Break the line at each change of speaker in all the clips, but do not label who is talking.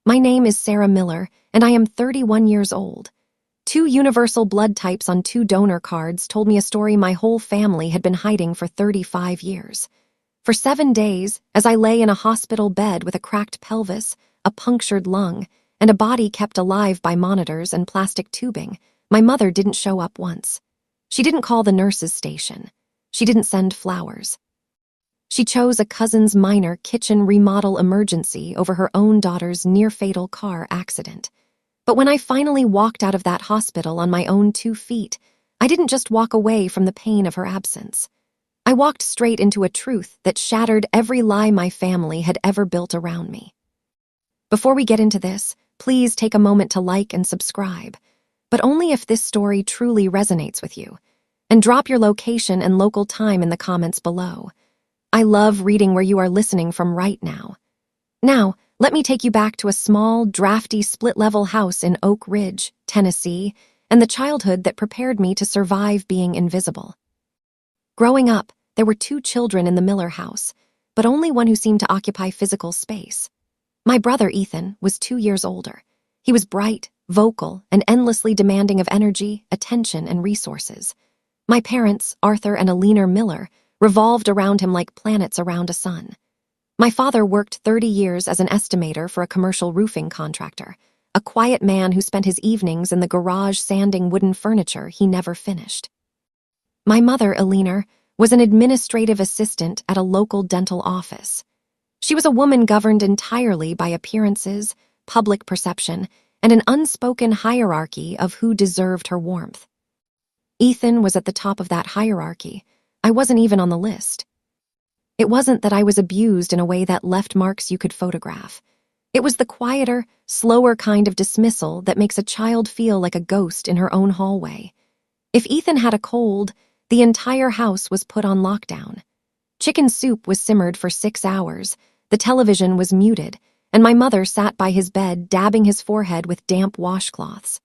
My name is Sarah Miller, and I am 31 years old. Two universal blood types on two donor cards told me a story my whole family had been hiding for 35 years. For 7 days, as I lay in a hospital bed with a cracked pelvis, a punctured lung, and a body kept alive by monitors and plastic tubing, my mother didn't show up once. She didn't call the nurses' station. She didn't send flowers. She chose a cousin's minor kitchen remodel emergency over her own daughter's near-fatal car accident. But when I finally walked out of that hospital on my own 2 feet, I didn't just walk away from the pain of her absence. I walked straight into a truth that shattered every lie my family had ever built around me. Before we get into this, please take a moment to like and subscribe, but only if this story truly resonates with you. And drop your location and local time in the comments below. I love reading where you are listening from right now. Now, let me take you back to a small, drafty, split-level house in Oak Ridge, Tennessee, and the childhood that prepared me to survive being invisible. Growing up, there were 2 children in the Miller house, but only one who seemed to occupy physical space. My brother Ethan was 2 years older. He was bright, vocal, and endlessly demanding of energy, attention, and resources. My parents, Arthur and Alina Miller, revolved around him like planets around a sun. My father worked 30 years as an estimator for a commercial roofing contractor, a quiet man who spent his evenings in the garage sanding wooden furniture he never finished. My mother, Alina, was an administrative assistant at a local dental office. She was a woman governed entirely by appearances, public perception, and an unspoken hierarchy of who deserved her warmth. Ethan was at the top of that hierarchy. I wasn't even on the list. It wasn't that I was abused in a way that left marks you could photograph. It was the quieter, slower kind of dismissal that makes a child feel like a ghost in her own hallway. If Ethan had a cold, the entire house was put on lockdown. Chicken soup was simmered for 6 hours, the television was muted, and my mother sat by his bed dabbing his forehead with damp washcloths.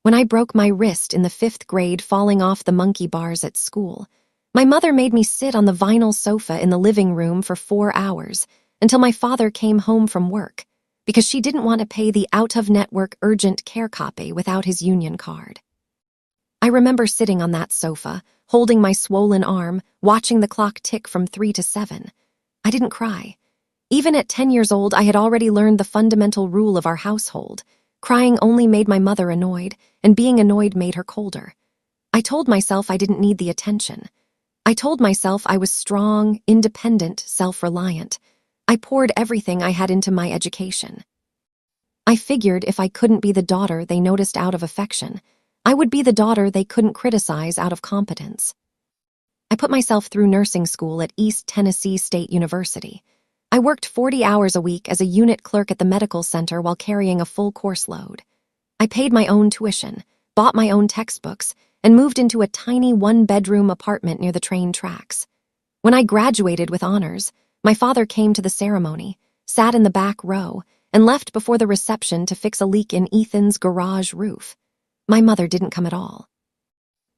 When I broke my wrist in the 5th grade falling off the monkey bars at school, my mother made me sit on the vinyl sofa in the living room for 4 hours until my father came home from work, because she didn't want to pay the out-of-network urgent care copay without his union card. I remember sitting on that sofa, holding my swollen arm, watching the clock tick from 3 to 7. I didn't cry. Even at 10 years old, I had already learned the fundamental rule of our household. Crying only made my mother annoyed, and being annoyed made her colder. I told myself I didn't need the attention. I told myself I was strong, independent, self-reliant. I poured everything I had into my education. I figured if I couldn't be the daughter they noticed out of affection, I would be the daughter they couldn't criticize out of competence. I put myself through nursing school at East Tennessee State University. I worked 40 hours a week as a unit clerk at the medical center while carrying a full course load. I paid my own tuition, bought my own textbooks, and moved into a tiny 1-bedroom apartment near the train tracks. When I graduated with honors, my father came to the ceremony, sat in the back row, and left before the reception to fix a leak in Ethan's garage roof. My mother didn't come at all.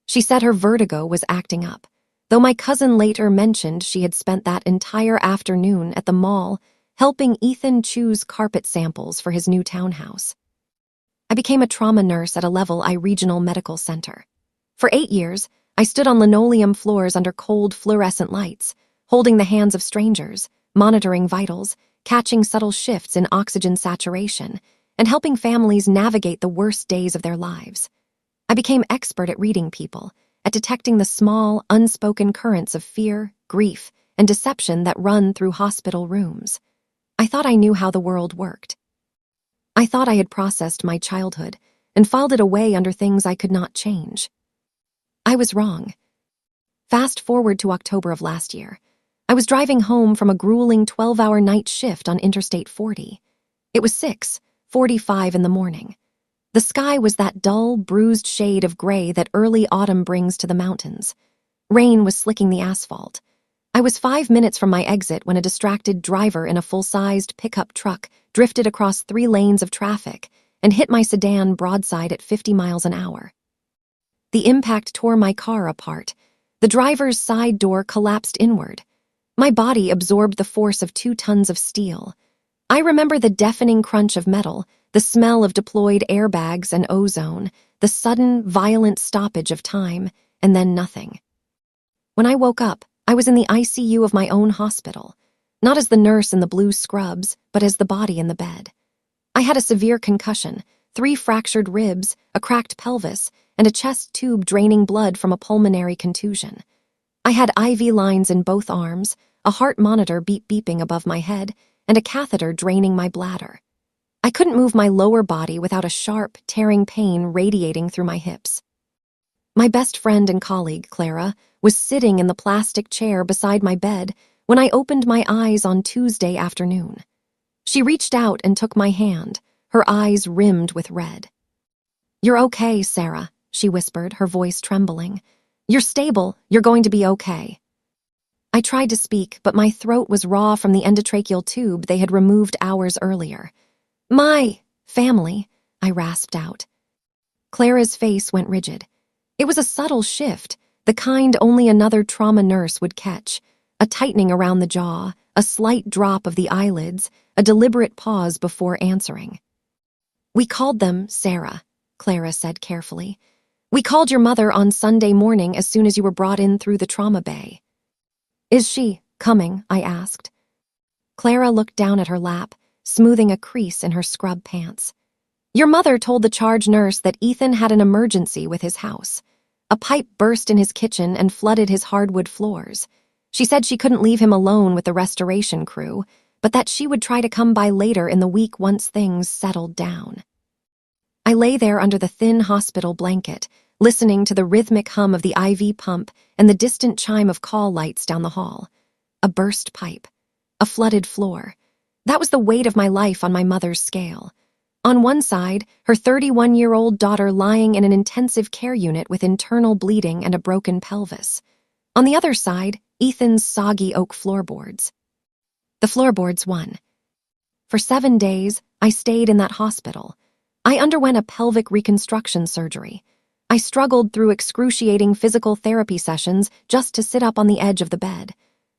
She said her vertigo was acting up, though my cousin later mentioned she had spent that entire afternoon at the mall helping Ethan choose carpet samples for his new townhouse. I became a trauma nurse at a Level I regional medical center. For 8 years, I stood on linoleum floors under cold fluorescent lights, holding the hands of strangers, monitoring vitals, catching subtle shifts in oxygen saturation, and helping families navigate the worst days of their lives. I became expert at reading people, at detecting the small, unspoken currents of fear, grief, and deception that run through hospital rooms. I thought I knew how the world worked. I thought I had processed my childhood and filed it away under things I could not change. I was wrong. Fast forward to October of last year. I was driving home from a grueling 12-hour night shift on Interstate 40. It was 6:45 in the morning. The sky was that dull, bruised shade of gray that early autumn brings to the mountains. Rain was slicking the asphalt. I was 5 minutes from my exit when a distracted driver in a full-sized pickup truck drifted across 3 lanes of traffic and hit my sedan broadside at 50 miles an hour. The impact tore my car apart. The driver's side door collapsed inward. My body absorbed the force of 2 tons of steel. I remember the deafening crunch of metal, the smell of deployed airbags and ozone, the sudden, violent stoppage of time, and then nothing. When I woke up, I was in the ICU of my own hospital, not as the nurse in the blue scrubs, but as the body in the bed. I had a severe concussion, 3 fractured ribs, a cracked pelvis, and a chest tube draining blood from a pulmonary contusion. I had IV lines in both arms, a heart monitor beeping above my head, and a catheter draining my bladder. I couldn't move my lower body without a sharp, tearing pain radiating through my hips. My best friend and colleague, Clara, was sitting in the plastic chair beside my bed when I opened my eyes on Tuesday afternoon. She reached out and took my hand, her eyes rimmed with red. "You're okay, Sarah," she whispered, her voice trembling. "You're stable, you're going to be okay." I tried to speak, but my throat was raw from the endotracheal tube they had removed hours earlier. "My family," I rasped out. Clara's face went rigid. It was a subtle shift, the kind only another trauma nurse would catch. A tightening around the jaw, a slight drop of the eyelids, a deliberate pause before answering. "We called them Sarah," Clara said carefully. "We called your mother on Sunday morning as soon as you were brought in through the trauma bay." "Is she coming?" I asked. Clara looked down at her lap, smoothing a crease in her scrub pants. "Your mother told the charge nurse that Ethan had an emergency with his house. A pipe burst in his kitchen and flooded his hardwood floors. She said she couldn't leave him alone with the restoration crew, but that she would try to come by later in the week once things settled down." I lay there under the thin hospital blanket, listening to the rhythmic hum of the IV pump and the distant chime of call lights down the hall. A burst pipe. A flooded floor. That was the weight of my life on my mother's scale. On one side, her 31-year-old daughter lying in an intensive care unit with internal bleeding and a broken pelvis. On the other side, Ethan's soggy oak floorboards. The floorboards won. For 7 days, I stayed in that hospital. I underwent a pelvic reconstruction surgery. I struggled through excruciating physical therapy sessions just to sit up on the edge of the bed.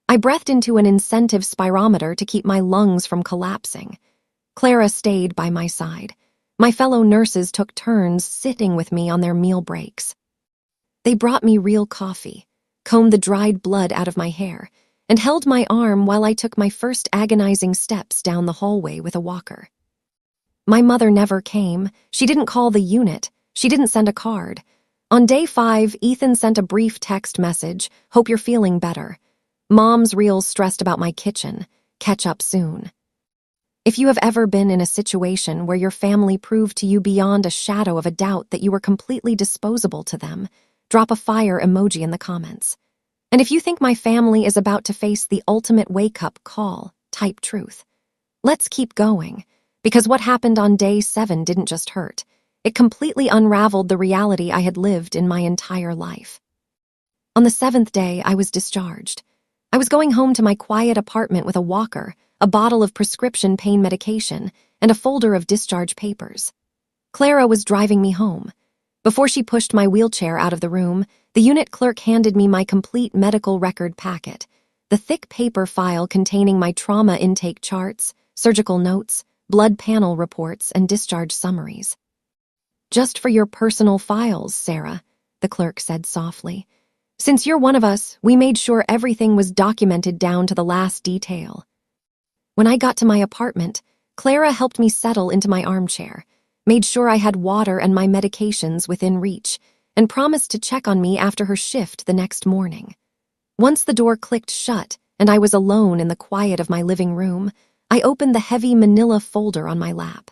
I breathed into an incentive spirometer to keep my lungs from collapsing. Clara stayed by my side. My fellow nurses took turns sitting with me on their meal breaks. They brought me real coffee, combed the dried blood out of my hair, and held my arm while I took my first agonizing steps down the hallway with a walker. My mother never came. She didn't call the unit. She didn't send a card. On day 5, Ethan sent a brief text message, "Hope you're feeling better. Mom's real stressed about my kitchen. Catch up soon." If you have ever been in a situation where your family proved to you beyond a shadow of a doubt that you were completely disposable to them, drop a fire emoji in the comments. And if you think my family is about to face the ultimate wake-up call, type truth. Let's keep going, because what happened on day 7 didn't just hurt. It completely unraveled the reality I had lived in my entire life. On the 7th day, I was discharged. I was going home to my quiet apartment with a walker, a bottle of prescription pain medication, and a folder of discharge papers. Clara was driving me home. Before she pushed my wheelchair out of the room, the unit clerk handed me my complete medical record packet, the thick paper file containing my trauma intake charts, surgical notes, blood panel reports, and discharge summaries. "Just for your personal files, Sarah," the clerk said softly. "Since you're one of us, we made sure everything was documented down to the last detail." When I got to my apartment, Clara helped me settle into my armchair, made sure I had water and my medications within reach, and promised to check on me after her shift the next morning. Once the door clicked shut and I was alone in the quiet of my living room, I opened the heavy manila folder on my lap.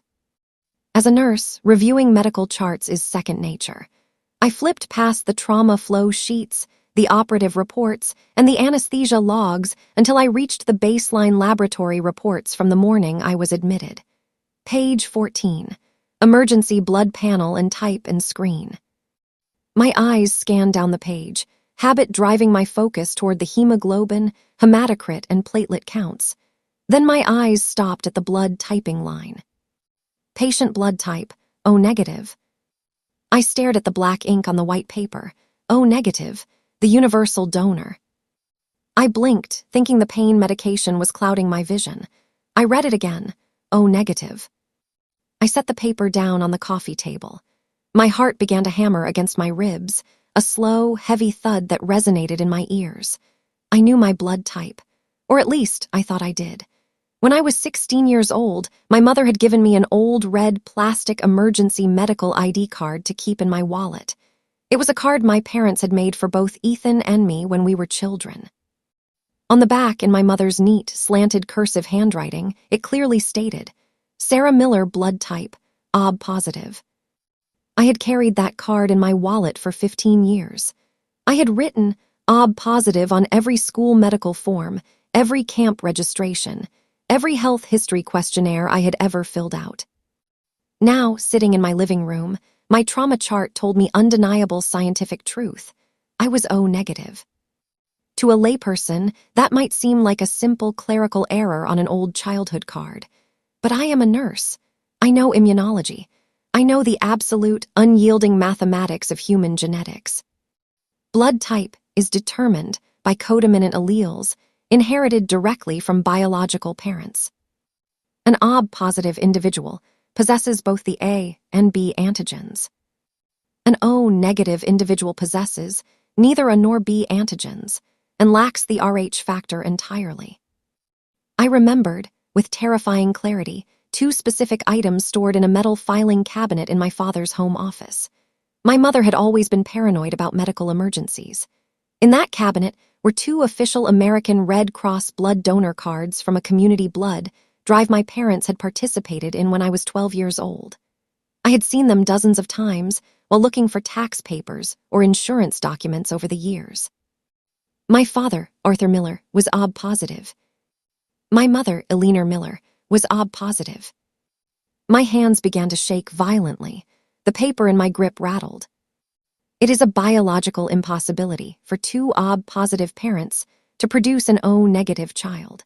As a nurse, reviewing medical charts is second nature. I flipped past the trauma flow sheets, the operative reports, and the anesthesia logs until I reached the baseline laboratory reports from the morning I was admitted. Page 14. Emergency blood panel and type and screen. My eyes scanned down the page, habit driving my focus toward the hemoglobin, hematocrit, and platelet counts. Then my eyes stopped at the blood typing line. Patient blood type, O negative. I stared at the black ink on the white paper. O negative, the universal donor. I blinked, thinking the pain medication was clouding my vision. I read it again. O negative. I set the paper down on the coffee table. My heart began to hammer against my ribs, a slow, heavy thud that resonated in my ears. I knew my blood type, or at least I thought I did. When I was 16 years old, my mother had given me an old red plastic emergency medical ID card to keep in my wallet. It was a card my parents had made for both Ethan and me when we were children. On the back, in my mother's neat, slanted cursive handwriting, it clearly stated, Sarah Miller blood type, OB positive. I had carried that card in my wallet for 15 years. I had written OB positive on every school medical form, every camp registration, every health history questionnaire I had ever filled out. Now, sitting in my living room, my trauma chart told me undeniable scientific truth. I was O negative. To a layperson, that might seem like a simple clerical error on an old childhood card. But I am a nurse. I know immunology. I know the absolute, unyielding mathematics of human genetics. Blood type is determined by codominant alleles inherited directly from biological parents. An OB-positive individual possesses both the A and B antigens. An O-negative individual possesses neither A nor B antigens and lacks the Rh factor entirely. I remembered, with terrifying clarity, 2 specific items stored in a metal filing cabinet in my father's home office. My mother had always been paranoid about medical emergencies. In that cabinet were 2 official American Red Cross blood donor cards from a community blood drive my parents had participated in when I was 12 years old. I had seen them dozens of times while looking for tax papers or insurance documents over the years. My father, Arthur Miller, was OB positive. My mother, Eleanor Miller, was OB positive. My hands began to shake violently. The paper in my grip rattled. It is a biological impossibility for 2 OB-positive parents to produce an O-negative child.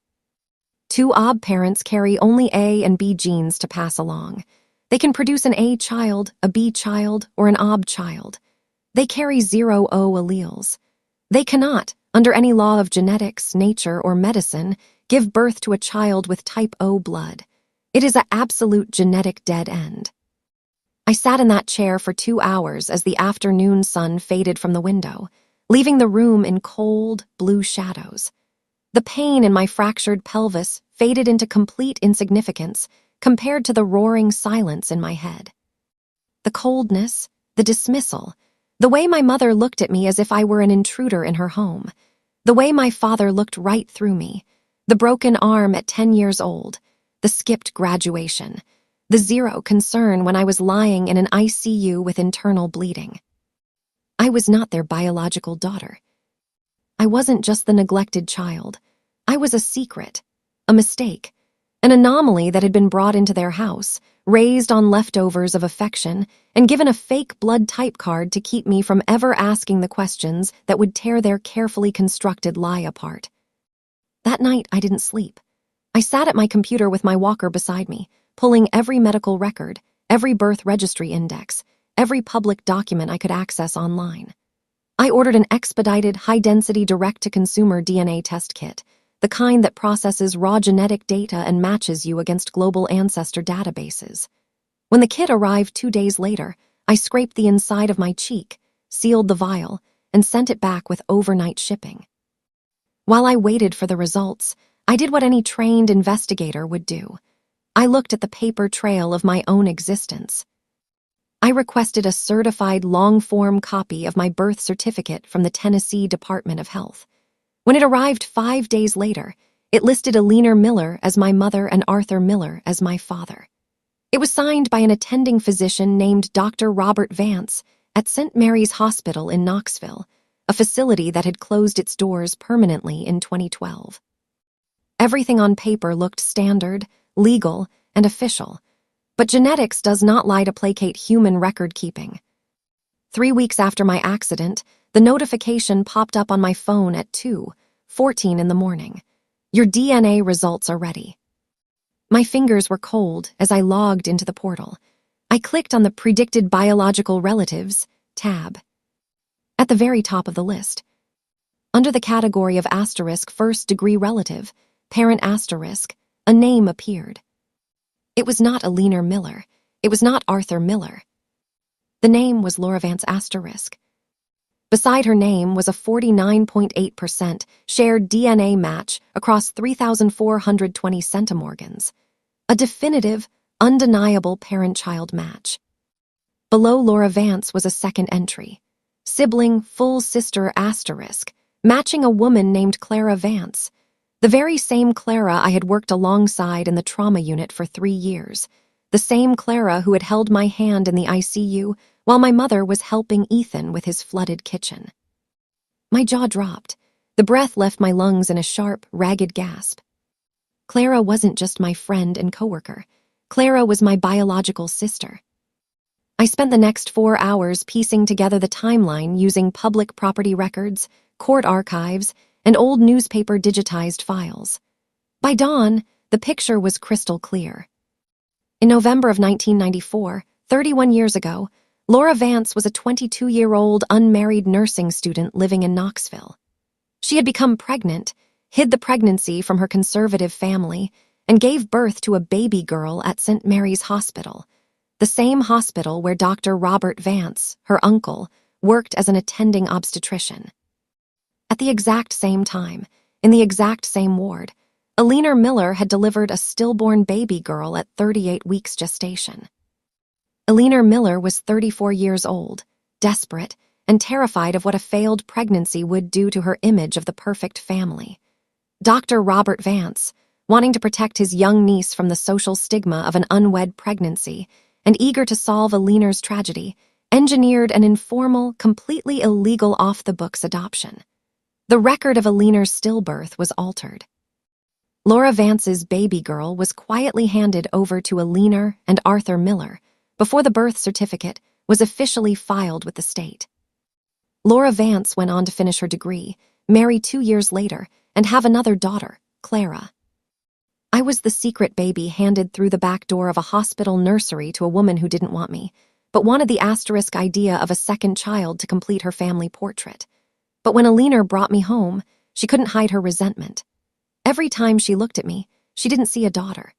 2 OB parents carry only A and B genes to pass along. They can produce an A child, a B child, or an OB child. They carry 0 O alleles. They cannot, under any law of genetics, nature, or medicine, give birth to a child with type O blood. It is an absolute genetic dead end. I sat in that chair for 2 hours as the afternoon sun faded from the window, leaving the room in cold, blue shadows. The pain in my fractured pelvis faded into complete insignificance compared to the roaring silence in my head. The coldness, the dismissal, the way my mother looked at me as if I were an intruder in her home, the way my father looked right through me, the broken arm at 10 years old, the skipped graduation, the 0 concern when I was lying in an ICU with internal bleeding. I was not their biological daughter. I wasn't just the neglected child. I was a secret, a mistake, an anomaly that had been brought into their house, raised on leftovers of affection, and given a fake blood type card to keep me from ever asking the questions that would tear their carefully constructed lie apart. That night, I didn't sleep. I sat at my computer with my walker beside me, pulling every medical record, every birth registry index, every public document I could access online. I ordered an expedited, high-density, direct-to-consumer DNA test kit, the kind that processes raw genetic data and matches you against global ancestor databases. When the kit arrived 2 days later, I scraped the inside of my cheek, sealed the vial, and sent it back with overnight shipping. While I waited for the results, I did what any trained investigator would do. I looked at the paper trail of my own existence. I requested a certified long-form copy of my birth certificate from the Tennessee Department of Health. When it arrived 5 days later, it listed Eleanor Miller as my mother and Arthur Miller as my father. It was signed by an attending physician named Dr. Robert Vance at St. Mary's Hospital in Knoxville, a facility that had closed its doors permanently in 2012. Everything on paper looked standard, legal, and official, but genetics does not lie to placate human record-keeping. 3 weeks after my accident, the notification popped up on my phone at 2:14 in the morning. Your DNA results are ready. My fingers were cold as I logged into the portal. I clicked on the Predicted Biological Relatives tab. At the very top of the list, under the category of *first-degree relative, parent *, a name appeared. It was not Alina Miller. It was not Arthur Miller. The name was Laura Vance *. Beside her name was a 49.8% shared DNA match across 3,420 centimorgans. A definitive, undeniable parent-child match. Below Laura Vance was a second entry. Sibling full sister *, matching a woman named Clara Vance. The very same Clara I had worked alongside in the trauma unit for 3 years. The same Clara who had held my hand in the ICU while my mother was helping Ethan with his flooded kitchen. My jaw dropped. The breath left my lungs in a sharp, ragged gasp. Clara wasn't just my friend and coworker. Clara was my biological sister. I spent the next 4 hours piecing together the timeline using public property records, court archives, and old newspaper digitized files. By dawn, the picture was crystal clear. In November of 1994, 31 years ago, Laura Vance was a 22-year-old unmarried nursing student living in Knoxville. She had become pregnant, hid the pregnancy from her conservative family, and gave birth to a baby girl at St. Mary's Hospital, the same hospital where Dr. Robert Vance, her uncle, worked as an attending obstetrician. At the exact same time, in the exact same ward, Alina Miller had delivered a stillborn baby girl at 38 weeks gestation. Alina Miller was 34 years old, desperate, and terrified of what a failed pregnancy would do to her image of the perfect family. Dr. Robert Vance, wanting to protect his young niece from the social stigma of an unwed pregnancy and eager to solve Alina's tragedy, engineered an informal, completely illegal off-the-books adoption. The record of Alina's stillbirth was altered. Laura Vance's baby girl was quietly handed over to Alina and Arthur Miller before the birth certificate was officially filed with the state. Laura Vance went on to finish her degree, marry 2 years later, and have another daughter, Clara. I was the secret baby handed through the back door of a hospital nursery to a woman who didn't want me, but wanted the asterisk idea of a second child to complete her family portrait. But when Alina brought me home, she couldn't hide her resentment. Every time she looked at me, she didn't see a daughter.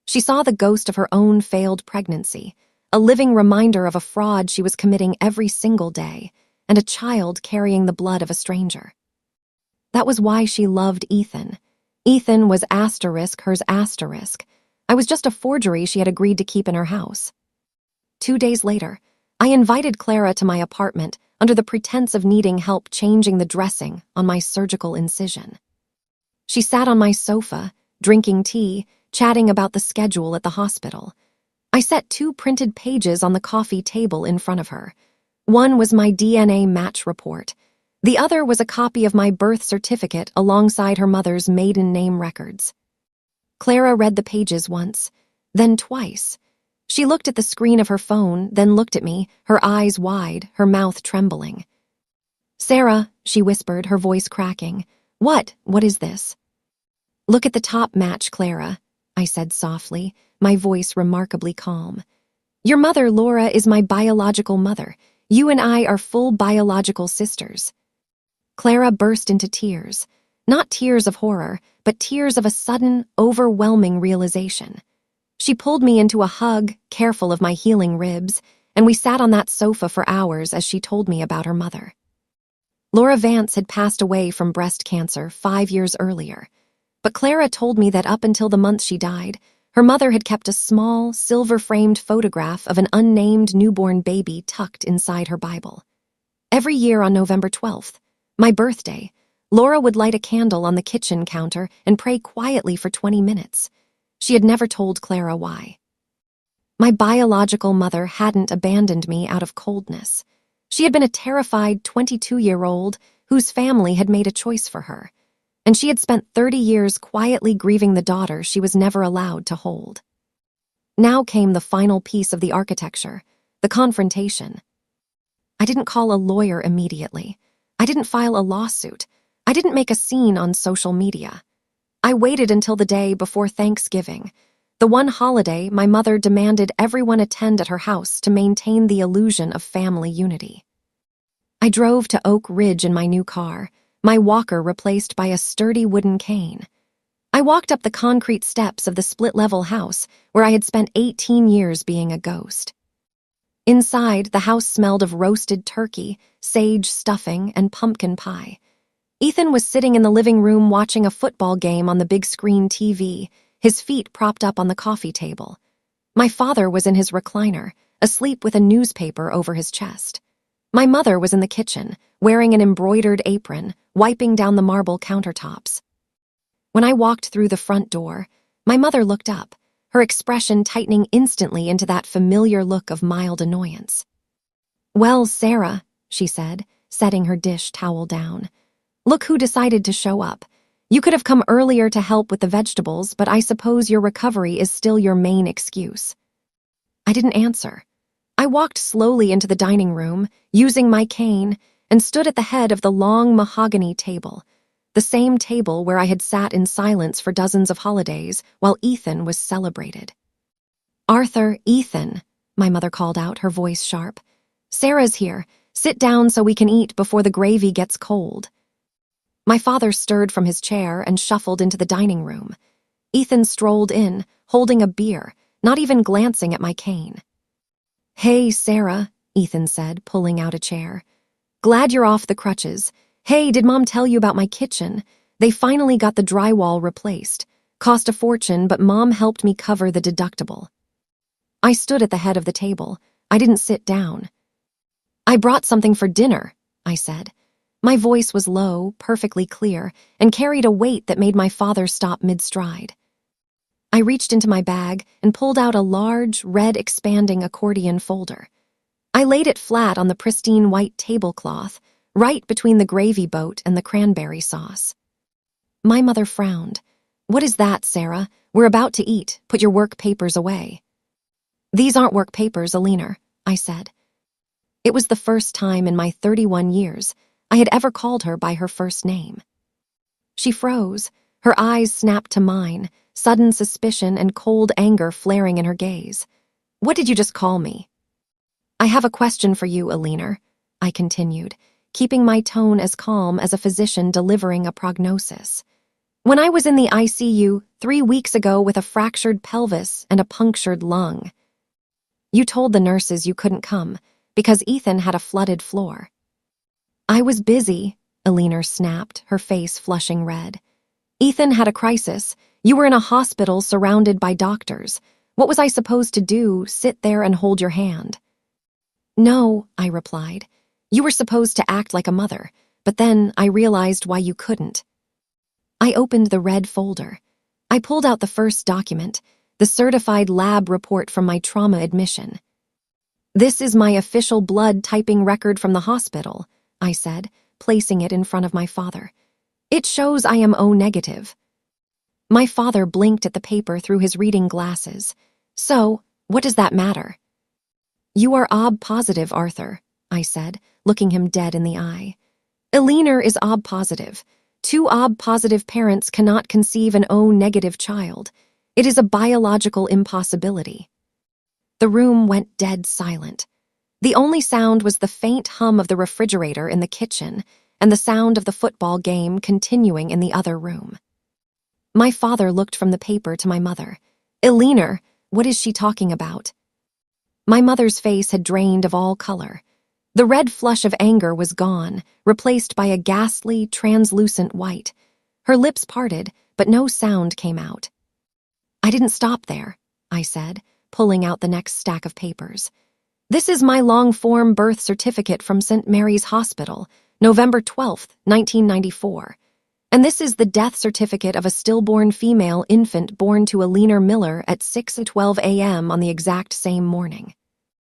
She saw the ghost of her own failed pregnancy, a living reminder of a fraud she was committing every single day, and a child carrying the blood of a stranger. That was why she loved Ethan. Ethan was hers asterisk. I was just a forgery she had agreed to keep in her house. 2 days later, I invited Clara to my apartment under the pretense of needing help changing the dressing on my surgical incision. She sat on my sofa, drinking tea, chatting about the schedule at the hospital. I set 2 printed pages on the coffee table in front of her. One was my DNA match report. The other was a copy of my birth certificate alongside her mother's maiden name records. Clara read the pages once, then twice. She looked at the screen of her phone, then looked at me, her eyes wide, her mouth trembling. "Sarah," she whispered, her voice cracking. What is this?" "Look at the top match, Clara," I said softly, my voice remarkably calm. "Your mother, Laura, is my biological mother. You and I are full biological sisters." Clara burst into tears, not tears of horror, but tears of a sudden, overwhelming realization. She pulled me into a hug, careful of my healing ribs, and we sat on that sofa for hours as she told me about her mother. Laura Vance had passed away from breast cancer 5 years earlier, but Clara told me that up until the month she died, her mother had kept a small, silver-framed photograph of an unnamed newborn baby tucked inside her Bible. Every year on November 12th, my birthday, Laura would light a candle on the kitchen counter and pray quietly for 20 minutes. She had never told Clara why. My biological mother hadn't abandoned me out of coldness. She had been a terrified 22-year-old whose family had made a choice for her, and she had spent 30 years quietly grieving the daughter she was never allowed to hold. Now came the final piece of the architecture, the confrontation. I didn't call a lawyer immediately. I didn't file a lawsuit. I didn't make a scene on social media. I waited until the day before Thanksgiving, the one holiday my mother demanded everyone attend at her house to maintain the illusion of family unity. I drove to Oak Ridge in my new car, my walker replaced by a sturdy wooden cane. I walked up the concrete steps of the split-level house where I had spent 18 years being a ghost. Inside, the house smelled of roasted turkey, sage stuffing, and pumpkin pie. Ethan was sitting in the living room watching a football game on the big screen TV, his feet propped up on the coffee table. My father was in his recliner, asleep with a newspaper over his chest. My mother was in the kitchen, wearing an embroidered apron, wiping down the marble countertops. When I walked through the front door, my mother looked up, her expression tightening instantly into that familiar look of mild annoyance. "Well, Sarah," she said, setting her dish towel down. "Look who decided to show up. You could have come earlier to help with the vegetables, but I suppose your recovery is still your main excuse." I didn't answer. I walked slowly into the dining room, using my cane, and stood at the head of the long mahogany table, the same table where I had sat in silence for dozens of holidays while Ethan was celebrated. "Arthur, Ethan," my mother called out, her voice sharp. "Sarah's here. Sit down so we can eat before the gravy gets cold." My father stirred from his chair and shuffled into the dining room. Ethan strolled in, holding a beer, not even glancing at my cane. "Hey, Sarah," Ethan said, pulling out a chair. "Glad you're off the crutches. Hey, did Mom tell you about my kitchen? They finally got the drywall replaced. Cost a fortune, but Mom helped me cover the deductible." I stood at the head of the table. I didn't sit down. "I brought something for dinner," I said. My voice was low, perfectly clear, and carried a weight that made my father stop mid-stride. I reached into my bag and pulled out a large, red expanding accordion folder. I laid it flat on the pristine white tablecloth, right between the gravy boat and the cranberry sauce. My mother frowned. "What is that, Sarah? We're about to eat. Put your work papers away." "These aren't work papers, Alina," I said. It was the first time in my 31 years I had ever called her by her first name. She froze, her eyes snapped to mine, sudden suspicion and cold anger flaring in her gaze. "What did you just call me?" "I have a question for you, Alina," I continued, keeping my tone as calm as a physician delivering a prognosis. "When I was in the ICU 3 weeks ago with a fractured pelvis and a punctured lung, you told the nurses you couldn't come because Ethan had a flooded floor." "I was busy," Alina snapped, her face flushing red. "Ethan had a crisis. You were in a hospital surrounded by doctors. What was I supposed to do, sit there and hold your hand?" "No," I replied. "You were supposed to act like a mother, but then I realized why you couldn't." I opened the red folder. I pulled out the first document, the certified lab report from my trauma admission. "This is my official blood typing record from the hospital," I said, placing it in front of my father. "It shows I am O negative." My father blinked at the paper through his reading glasses. "So, what does that matter?" "You are OB positive, Arthur," I said, looking him dead in the eye. "Alina is OB positive. 2 OB positive parents cannot conceive an O negative child. It is a biological impossibility." The room went dead silent. The only sound was the faint hum of the refrigerator in the kitchen and the sound of the football game continuing in the other room. My father looked from the paper to my mother. "Alina, what is she talking about?" My mother's face had drained of all color. The red flush of anger was gone, replaced by a ghastly, translucent white. Her lips parted, but no sound came out. "I didn't stop there," I said, pulling out the next stack of papers. "This is my long-form birth certificate from St. Mary's Hospital, November 12th, 1994. And this is the death certificate of a stillborn female infant born to Alina Miller at 6:12 a.m. on the exact same morning."